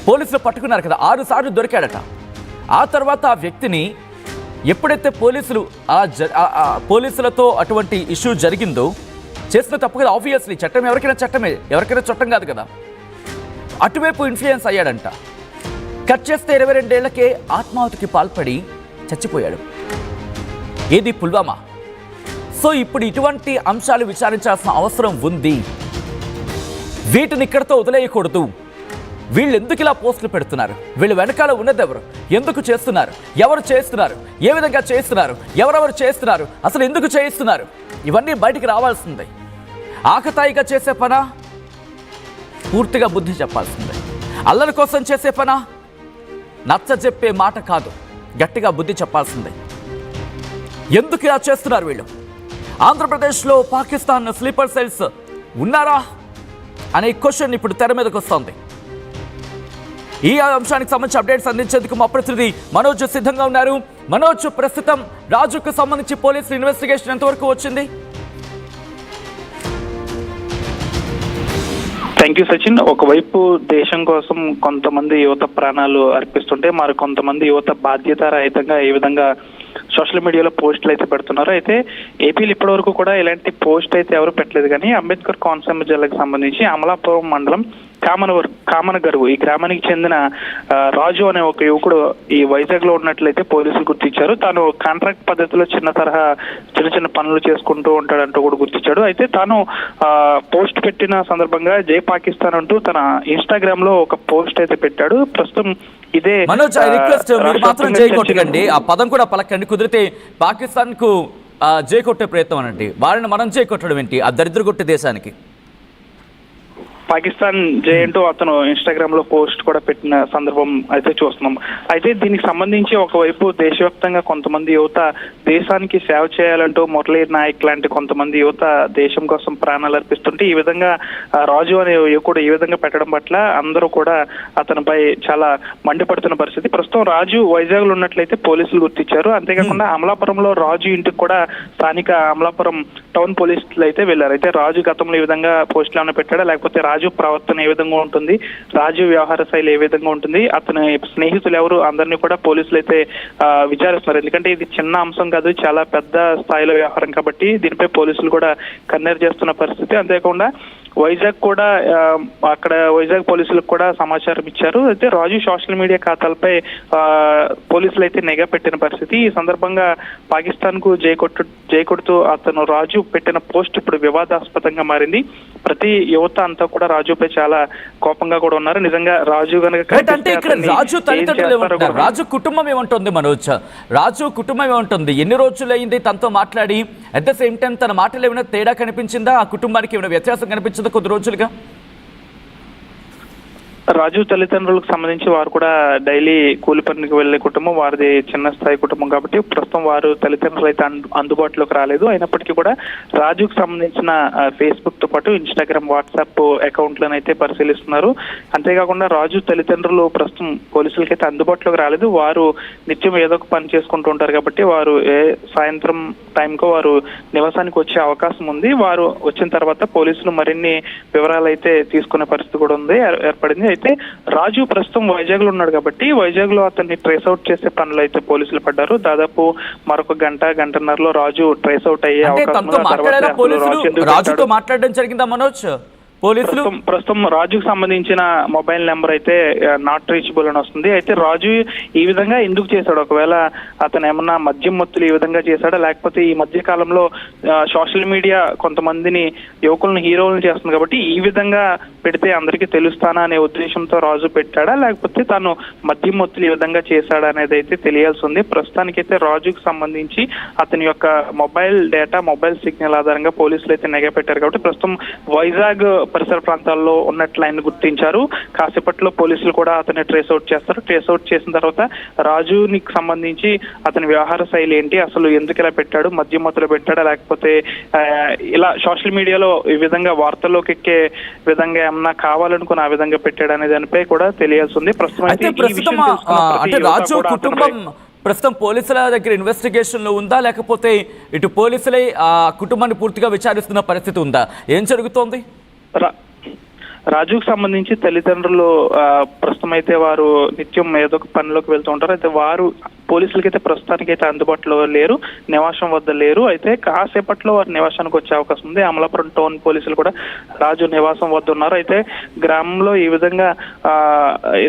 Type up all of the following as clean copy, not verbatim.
పోలీసులు పట్టుకున్నారు కదా, 6 సార్లు దొరికాడట. ఆ తర్వాత ఆ వ్యక్తిని ఎప్పుడైతే పోలీసులతో అటువంటి ఇష్యూ జరిగిందో, చేసిన తప్పు కదా, ఆబ్వియస్లీ చట్టం ఎవరికైనా చట్టమే, ఎవరికైనా చట్టం కాదు కదా, అటువైపు ఇన్ఫ్లుయెన్స్ అయ్యాడంట. కట్ చేస్తే 22 ఏళ్లకే ఆత్మాహుతికి పాల్పడి చచ్చిపోయాడు. ఏది పుల్వామా. సో ఇప్పుడు ఇటువంటి అంశాలు విచారించాల్సిన అవసరం ఉంది. వీటిని ఇక్కడతో వదిలేయకూడదు. వీళ్ళు ఎందుకు ఇలా పోస్టులు పెడుతున్నారు, వీళ్ళు వెనకాల ఉన్నది ఎవరు, ఎందుకు చేస్తున్నారు, ఎవరు చేస్తున్నారు, ఏ విధంగా చేస్తున్నారు, ఎవరెవరు చేస్తున్నారు, అసలు ఎందుకు చేయిస్తున్నారు, ఇవన్నీ బయటికి రావాల్సిందే. ఆకతాయిగా చేసే పనా, పూర్తిగా బుద్ధి చెప్పాల్సిందే. అల్లరి కోసం చేసే పనా, నచ్చ చెప్పే మాట కాదు, గట్టిగా బుద్ధి చెప్పాల్సిందే. ఎందుకు ఇలా చేస్తున్నారు వీళ్ళు? ఆంధ్రప్రదేశ్లో పాకిస్తాన్ స్లీపర్ సెల్స్ ఉన్నారా అనే క్వశ్చన్ ఇప్పుడు తెర మీదకి వస్తుంది. ఈ అంశానికి సంబంధించి అప్డేట్స్ అందించేందుకు మా ప్రతినిధి మనోజ్ సిద్ధంగా ఉన్నారు. మనోజ్, ప్రస్తుతం రాజుకు సంబంధించి పోలీసుల ఇన్వెస్టిగేషన్ ఎంతవరకు వచ్చింది? Thank you Sachin. ఒకవైపు దేశం కోసం కొంతమంది యువత ప్రాణాలు అర్పిస్తుంటే, మరి కొంతమంది యువత బాధ్యతారహితంగా ఏ విధంగా సోషల్ మీడియాలో పోస్టులు అయితే పెడుతున్నారు. అయితే ఏపీలో ఇప్పటి వరకు కూడా ఇలాంటి పోస్ట్ అయితే ఎవరు పెట్టలేదు. కానీ అంబేద్కర్ కోనసీమ జిల్లాకు సంబంధించి అమలాపురం మండలం కామనగరువు ఈ గ్రామానికి చెందిన రాజు అనే ఒక యువకుడు ఈ వైజాగ్ లో ఉన్నట్లయితే పోలీసులు గుర్తించారు. తాను కాంట్రాక్ట్ పద్ధతిలో చిన్న పనులు చేసుకుంటూ ఉంటాడంటూ కూడా గుర్తించాడు. అయితే తాను పోస్ట్ పెట్టిన సందర్భంగా జై పాకిస్తాన్ అంటూ తన ఇన్స్టాగ్రామ్ లో ఒక పోస్ట్ అయితే పెట్టాడు. ప్రస్తుతం ఇదే మనోజ్, ఐ రిక్వెస్ట్ మీరు మాత్రం జై కొట్టకండి, ఆ పదం కూడా పలకండి. కుదిరితే పాకిస్తాన్ కు జై కొట్టే ప్రయత్నం అనండి, వారిని మనం జై కొట్టడం ఏంటి ఆ దరిద్ర కొట్టే దేశానికి? పాకిస్తాన్ జై అంటూ అతను ఇన్స్టాగ్రామ్ లో పోస్ట్ కూడా పెట్టిన సందర్భం అయితే చూస్తున్నాం. అయితే దీనికి సంబంధించి ఒకవైపు దేశవ్యాప్తంగా కొంతమంది యువత దేశానికి సేవ చేయాలంటూ మురళీ నాయక్ లాంటి కొంతమంది యువత దేశం కోసం ప్రాణాలు అర్పిస్తుంటే, ఈ విధంగా రాజు అనే యువకుడు ఈ విధంగా పెట్టడం పట్ల అందరూ కూడా అతనిపై చాలా మండిపడుతున్న పరిస్థితి. ప్రస్తుతం రాజు వైజాగ్ లో ఉన్నట్లయితే పోలీసులు గుర్తించారు. అంతేకాకుండా అమలాపురంలో రాజు ఇంటికి కూడా స్థానిక అమలాపురం టౌన్ పోలీసులు అయితే వెళ్లారు. అయితే రాజు గతంలో ఈ విధంగా పోస్టులు ఏమైనా పెట్టాడా, లేకపోతే రాజు ప్రవర్తన ఏ విధంగా ఉంటుంది, రాజు వ్యవహార శైలి ఏ విధంగా ఉంటుంది, అతని స్నేహితులు ఎవరు, అందరినీ కూడా పోలీసులు అయితే విచారిస్తున్నారు. ఎందుకంటే ఇది చిన్న అంశం కాదు, చాలా పెద్ద స్థాయిలో వ్యవహారం కాబట్టి దీనిపై పోలీసులు కూడా కన్నెర చేస్తున్న పరిస్థితి. అంతేకాకుండా వైజాగ్ కూడా వైజాగ్ పోలీసులకు కూడా సమాచారం ఇచ్చారు. అయితే రాజు సోషల్ మీడియా ఖాతాలపై పోలీసులు అయితే నిఘా పెట్టిన పరిస్థితి. ఈ సందర్భంగా పాకిస్తాన్ కు జై కొడుతూ అతను రాజు పెట్టిన పోస్ట్ ఇప్పుడు వివాదాస్పదంగా మారింది. ప్రతి యువత అంతా కూడా రాజుపై చాలా కోపంగా కూడా ఉన్నారు. నిజంగా రాజు కనుక రాజు కుటుంబం ఏమంటుంది మనోజ్? రాజు కుటుంబం ఏమంటుంది? ఎన్ని రోజులు అయింది తనతో మాట్లాడి? అట్ ద సేమ్ టైం తన మాటలు ఏమైనా తేడా కనిపించిందా? ఆ కుటుంబానికి ఏమైనా వ్యత్యాసం కనిపించిందా కొద్ది రోజులుగా? రాజు తల్లిదండ్రులకు సంబంధించి వారు కూడా డైలీ కూలి పనికి వెళ్లే కుటుంబం, వారిది చిన్న స్థాయి కుటుంబం కాబట్టి ప్రస్తుతం వారు తల్లిదండ్రులు అయితే అందుబాటులోకి రాలేదు. అయినప్పటికీ కూడా రాజుకు సంబంధించిన ఫేస్బుక్ తో పాటు ఇన్స్టాగ్రామ్, వాట్సాప్ అకౌంట్లను అయితే పరిశీలిస్తున్నారు. అంతేకాకుండా రాజు తల్లిదండ్రులు ప్రస్తుతం పోలీసులకైతే అందుబాటులోకి రాలేదు. వారు నిత్యం ఏదో ఒక పని చేసుకుంటూ ఉంటారు కాబట్టి వారు సాయంత్రం టైంకు వారు నివాసానికి వచ్చే అవకాశం ఉంది. వారు వచ్చిన తర్వాత పోలీసులు మరిన్ని వివరాలు అయితే తీసుకునే పరిస్థితి కూడా ఉంది ఏర్పడింది. అయితే రాజు ప్రస్తుతం వైజాగ్ లో ఉన్నాడు కాబట్టి వైజాగ్ లో అతన్ని ట్రేస్ అవుట్ చేసే పనులు అయితే పోలీసులు పడ్డారు. దాదాపు మరొక గంటన్నరలో రాజు ట్రేస్ అవుట్ అయ్యే అవకాశం రాజుతో మాట్లాడడం జరిగిందా మనోజ్? ప్రస్తుతం రాజుకు సంబంధించిన మొబైల్ నెంబర్ అయితే నాట్ రీచబుల్ అని వస్తుంది. అయితే రాజు ఈ విధంగా ఎందుకు చేశాడు? ఒకవేళ అతను ఏమన్నా మద్యం మత్తులు ఈ విధంగా చేశాడా, లేకపోతే ఈ మధ్య కాలంలో సోషల్ మీడియా కొంతమందిని యువకులను హీరోలను చేస్తుంది కాబట్టి ఈ విధంగా పెడితే అందరికీ తెలుస్తానా అనే ఉద్దేశంతో రాజు పెట్టాడా, లేకపోతే తాను మద్యం మత్తులు ఈ విధంగా చేశాడా అనేది అయితే తెలియాల్సి ఉంది. ప్రస్తుతానికైతే రాజుకు సంబంధించి అతని యొక్క మొబైల్ డేటా, మొబైల్ సిగ్నల్ ఆధారంగా పోలీసులు అయితే నిఘా పెట్టారు కాబట్టి ప్రస్తుతం వైజాగ్ పరిసర ప్రాంతాల్లో ఉన్నట్లు ఆయన గుర్తించారు. కాసేపట్లో పోలీసులు కూడా అతన్ని ట్రేస్ అవుట్ చేస్తారు. ట్రేస్ అవుట్ చేసిన తర్వాత రాజునికి సంబంధించి అతని వ్యవహార శైలి ఏంటి, అసలు ఎందుకు ఇలా పెట్టాడు, మద్యం మత్తులో పెట్టాడా, లేకపోతే ఇలా సోషల్ మీడియాలో ఈ విధంగా వార్తల్లోకి ఎక్కే విధంగా ఏమన్నా కావాలనుకుని ఆ విధంగా పెట్టాడు అనే దానిపై కూడా తెలియాల్సి ఉంది. ప్రస్తుతం పోలీసుల దగ్గర ఇన్వెస్టిగేషన్ లో ఉందా, లేకపోతే ఇటు పోలీసులే ఆ కుటుంబాన్ని పూర్తిగా విచారిస్తున్న పరిస్థితి ఉందా? ఏం జరుగుతోంది? రాజుకు సంబంధించి తల్లిదండ్రులు ప్రస్తుతం అయితే వారు నిత్యం ఏదో ఒక పనిలోకి వెళ్తూ ఉంటారు. అయితే వారు పోలీసులకైతే ప్రస్తుతానికి అయితే అందుబాటులో లేరు, నివాసం వద్ద లేరు. అయితే కాసేపట్లో వారి నివాసానికి వచ్చే అవకాశం ఉంది. అమలాపురం టౌన్ పోలీసులు కూడా రాజు నివాసం వద్ద ఉన్నారు. అయితే గ్రామంలో ఈ విధంగా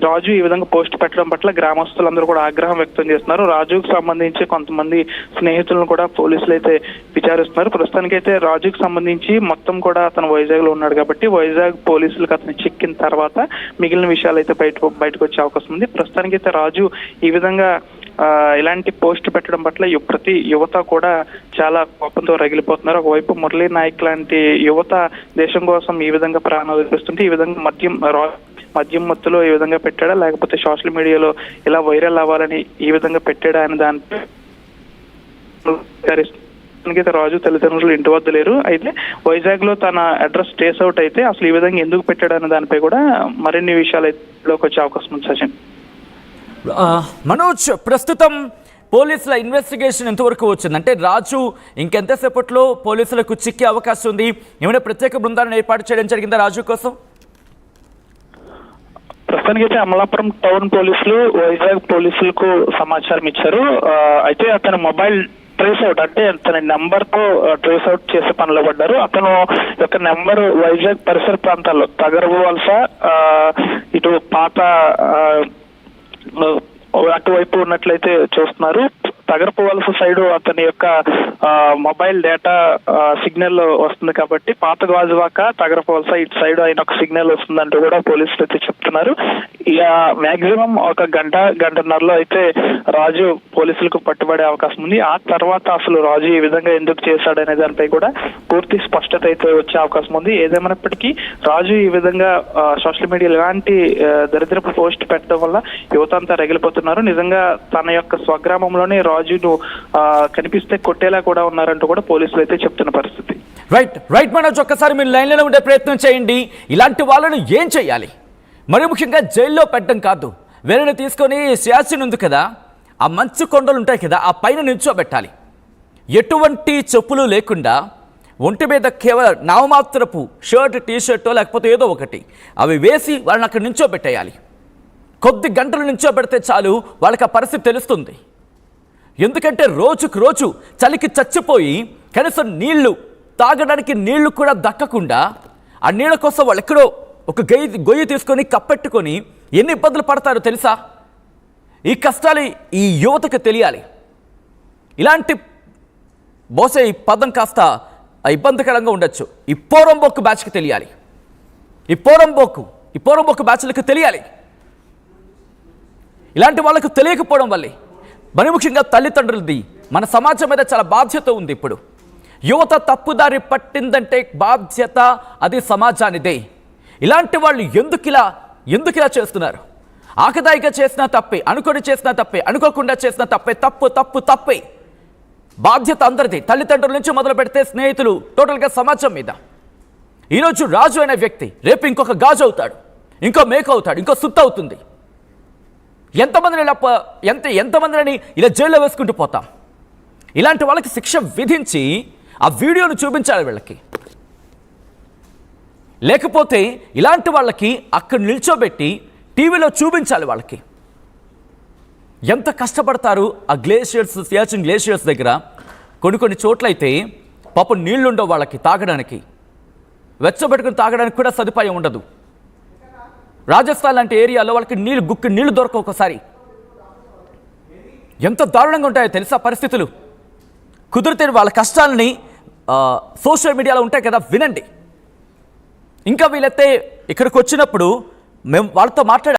రాజు ఈ విధంగా పోస్ట్ పెట్టడం పట్ల గ్రామస్తులందరూ కూడా ఆగ్రహం వ్యక్తం చేస్తున్నారు. రాజుకు సంబంధించి కొంతమంది స్నేహితులను కూడా పోలీసులు అయితే విచారిస్తున్నారు. ప్రస్తుతానికైతే రాజుకు సంబంధించి మొత్తం కూడా అతను వైజాగ్ లో ఉన్నాడు కాబట్టి వైజాగ్ పోలీసులకు అతను చిక్కిన తర్వాత మిగిలిన విషయాలు అయితే బయటకు వచ్చే అవకాశం ఉంది. ప్రస్తుతానికైతే రాజు ఈ విధంగా ఇలాంటి పోస్ట్ పెట్టడం పట్ల ప్రతి యువత కూడా చాలా కోపంతో రగిలిపోతున్నారు. ఒకవైపు మురళీ నాయక్ లాంటి యువత దేశం కోసం ఈ విధంగా ప్రాణాలు అర్పిస్తుంటే ఈ విధంగా మద్యం మత్తులో ఈ విధంగా పెట్టాడా, లేకపోతే సోషల్ మీడియాలో ఇలా వైరల్ అవ్వాలని ఈ విధంగా పెట్టాడా అని దానిపై రాజు తల్లిదండ్రులు ఇంటి వద్ద లేరు. అయితే వైజాగ్ లో తన అడ్రస్ ట్రేస్ అవుట్ అయితే అసలు ఈ విధంగా ఎందుకు పెట్టాడనే దానిపై కూడా మరిన్ని విషయాలు వచ్చే అవకాశం ఉంది. సచిన్, మనోజ్, ప్రస్తుతం పోలీసుల ఇన్వెస్టిగేషన్ ఎంతవరకు వచ్చింది? అంటే రాజు ఇంకెంతసేపట్లో పోలీసులకు చిక్కే అవకాశం ఉంది? ఏమైనా ప్రత్యేక బృందాలను ఏర్పాటు చేయడం జరిగిందా రాజు కోసం? ప్రస్తుతానికి అయితే అమలాపురం టౌన్ పోలీసులు వైజాగ్ పోలీసులకు సమాచారం ఇచ్చారు. అయితే అతని మొబైల్ ట్రేస్ అవుట్ అంటే తన నెంబర్ తో ట్రేస్ అవుట్ చేసే పనిలో పడ్డారు. అతను యొక్క నెంబర్ వైజాగ్ పరిసర ప్రాంతాల్లో తగరపు వలస, ఇటు పాత అటువైపు ఉన్నట్లయితే చూస్తున్నారు. తగరపు వలస సైడ్ అతని యొక్క మొబైల్ డేటా సిగ్నల్ వస్తుంది కాబట్టి పాత గాజువాక తగరపు వలస ఇటు సైడ్ ఆయన ఒక సిగ్నల్ వస్తుందంటూ కూడా పోలీసులు అయితే చెప్తున్నారు. ఇక మాక్సిమం ఒక గంటన్నరలో అయితే రాజు పోలీసులకు పట్టుబడే అవకాశం ఉంది. ఆ తర్వాత అసలు రాజు ఈ విధంగా ఎందుకు చేశాడనే దానిపై కూడా పూర్తి స్పష్టత అయితే వచ్చే అవకాశం ఉంది. ఏదేమైనప్పటికీ రాజు ఈ విధంగా సోషల్ మీడియా ఇలాంటి దరిద్రపు పోస్ట్ పెట్టడం వల్ల యువత అంతా రగిలిపోతున్నారు. నిజంగా తన యొక్క స్వగ్రామంలోనే రాజును కనిపిస్తే కొట్టేలా కూడా ఉన్నారంటూ కూడా పోలీసులు అయితే చెప్తున్న పరిస్థితి. రైట్ మనోజ్, ఒక్కసారి మీరు లైన్లో ఉండే ప్రయత్నం చేయండి. ఇలాంటి వాళ్ళను ఏం చేయాలి? మరి ముఖ్యంగా జైల్లో పెట్టడం కాదు, వేరేని తీసుకొని సియాచిన్ ఉంది కదా, ఆ మంచు కొండలు ఉంటాయి కదా, ఆ పైన నిల్చోబెట్టాలి. ఎటువంటి చెప్పులు లేకుండా ఒంటి మీద కేవలం నామమాత్రపు షర్ట్, టీషర్టో లేకపోతే ఏదో ఒకటి అవి వేసి వాళ్ళని అక్కడ నిల్చోబెట్టేయాలి. కొద్ది గంటలు నిల్చోబెడితే చాలు వాళ్ళకి ఆ పరిస్థితి తెలుస్తుంది. ఎందుకంటే రోజుకు రోజు చలికి చచ్చిపోయి కనీసం నీళ్లు తాగడానికి నీళ్లు కూడా దక్కకుండా ఆ నీళ్ళ కోసం వాళ్ళు ఎక్కడో ఒక గొయ్యి తీసుకొని కప్పెట్టుకొని ఎన్ని ఇబ్బందులు పడతారో తెలుసా? ఈ కష్టాలు ఈ యువతకు తెలియాలి. ఇలాంటి బహుశా ఈ పదం కాస్త ఇబ్బందికరంగా ఉండొచ్చు. ఈ పోరంబోకు బ్యాచ్కి తెలియాలి, ఈ పోరంబోకు బ్యాచ్లకు తెలియాలి. ఇలాంటి వాళ్ళకు తెలియకపోవడం వల్లే మరి ముఖ్యంగా తల్లిదండ్రులది, మన సమాజం మీద చాలా బాధ్యత ఉంది. ఇప్పుడు యువత తప్పుదారి పట్టిందంటే బాధ్యత అది సమాజానిదే. ఇలాంటి వాళ్ళు ఎందుకు ఇలా చేస్తున్నారు? ఆకదాయిగా చేసిన తప్పే, అనుకొని చేసిన తప్పే, అనుకోకుండా చేసిన తప్పే, తప్పే. బాధ్యత అందరిది, తల్లిదండ్రుల నుంచి మొదలు పెడితే స్నేహితులు, టోటల్గా సమాజం మీద. ఈరోజు రాజు అనే వ్యక్తి రేపు ఇంకొక గాజు అవుతాడు, ఇంకో మేక అవుతాడు, ఇంకో సుత్త అవుతుంది. ఎంతమందిని ఇలా జైల్లో వేసుకుంటూ పోతాం? ఇలాంటి వాళ్ళకి శిక్ష విధించి ఆ వీడియోను చూపించాలి వీళ్ళకి. లేకపోతే ఇలాంటి వాళ్ళకి అక్కడ నిల్చోబెట్టి టీవీలో చూపించాలి వాళ్ళకి. ఎంత కష్టపడతారు ఆ గ్లేషియర్స్, సియాచిన్ గ్లేషియర్స్ దగ్గర. కొన్ని చోట్లయితే పాపం నీళ్లుండవు వాళ్ళకి తాగడానికి, వెచ్చబెట్టుకుని తాగడానికి కూడా సదుపాయం ఉండదు. రాజస్థాన్ లాంటి ఏరియాలో వాళ్ళకి నీళ్లు దొరకవు ఒకసారి. ఎంత దారుణంగా ఉంటాయో తెలుసా పరిస్థితులు? కుదిరితే వాళ్ళ కష్టాలని సోషల్ మీడియాలో ఉంటాయి కదా, వినండి. ఇంకా వీళ్ళైతే ఇక్కడికి వచ్చినప్పుడు మేము వాళ్ళతో మాట్లాడాలి.